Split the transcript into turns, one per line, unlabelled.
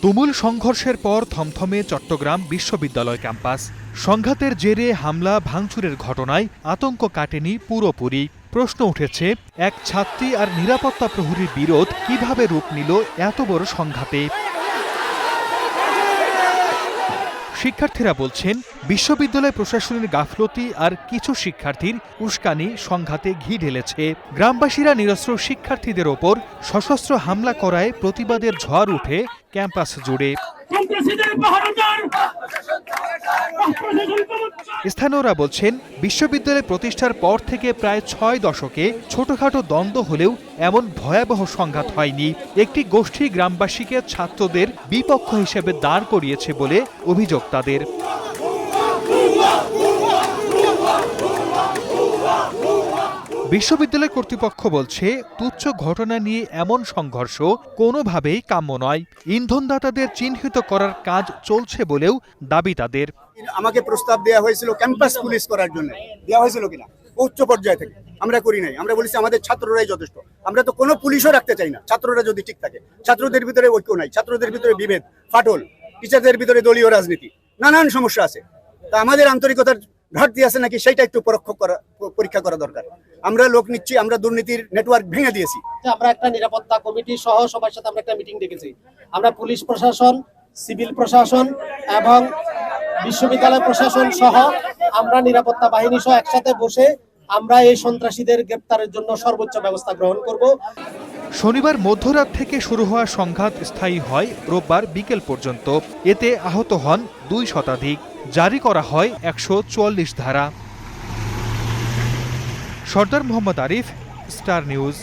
তুমুল সংঘর্ষের পর থমথমে চট্টগ্রাম বিশ্ববিদ্যালয় ক্যাম্পাস। সংঘাতের জেরে হামলা ভাঙচুরের ঘটনায় আতঙ্ক কাটেনি পুরোপুরি। প্রশ্ন উঠেছে, এক ছাত্রী আর নিরাপত্তা প্রহরীর বিরোধ কিভাবে রূপ নিল এত বড় সংঘাতে। শিক্ষার্থীরা বলছেন, বিশ্ববিদ্যালয় প্রশাসনের গাফলতি আর কিছু শিক্ষার্থীর উস্কানি সংঘাতে ঘি ঢেলেছে। গ্রামবাসীরা নিরস্ত্র শিক্ষার্থীদের ওপর সশস্ত্র হামলা করায় প্রতিবাদের ঝড় উঠে ক্যাম্পাস জুড়ে। স্থানীয়রা বলছেন, বিশ্ববিদ্যালয় প্রতিষ্ঠার পর থেকে প্রায় 6 দশকে ছোটখাটো দ্বন্দ্ব হলেও এমন ভয়াবহ সংঘাত হয়নি। একটি গোষ্ঠী গ্রামবাসীকে ছাত্রদের বিপক্ষ হিসেবে দাঁড় করিয়েছে বলে অভিযোগ তাদের। বিশ্ববিদ্যালয় কর্তৃপক্ষ বলছে, তুচ্ছ ঘটনা নিয়ে এমন সংঘর্ষ কোনোভাবেই কাম্য নয়। ইন্ধনদাতাদের চিহ্নিত করার কাজ চলছে বলেও দাবি তাদের।
আমাকে প্রস্তাব দেওয়া হয়েছিল ক্যাম্পাস পুলিশ করার জন্য, দেওয়া হয়েছিল কিনা উচ্চ পর্যায় থেকে, আমরা করি নাই। আমরা বলেছি আমাদের ছাত্ররাই যথেষ্ট, আমরা তো কোনো পুলিশও রাখতে চাই না। ছাত্ররা যদি ঠিক থাকে, ছাত্রদের ভিতরে ঐক্য নাই, ছাত্রদের ভিতরে বিভেদ, ফাটল, টিচারদের ভিতরে দলীয় রাজনীতি, নানান সমস্যা আছে। তা আমাদের আন্তরিকতার ঘাটতি আছে নাকি সেটা একটু পরীক্ষা করা দরকার। আমরা লোক নিচ্ছি, আমরা দুর্নীতির নেটওয়ার্ক ভেঙে দিয়েছি।
আমরা একটা নিরাপত্তা কমিটি সহ সবার সাথে আমরা একটা মিটিং ডেকেছি। আমরা পুলিশ প্রশাসন, সিভিল প্রশাসন এবং বিশ্ববিদ্যালয় প্রশাসন সহ আমরা নিরাপত্তা বাহিনী সহ একসাথে বসে আমরা এই সন্ত্রাসীদের গ্রেপ্তারের জন্য সর্বোচ্চ ব্যবস্থা গ্রহণ করব।
শনিবার মধ্যরাত থেকে শুরু হওয়া সংঘাত স্থায়ী হয় রোববার বিকেল পর্যন্ত। এতে আহত হন 2 শতাধিক। জারি করা হয় 144 ধারা। সর্দার মোহাম্মদ আরিফ, স্টার নিউজ।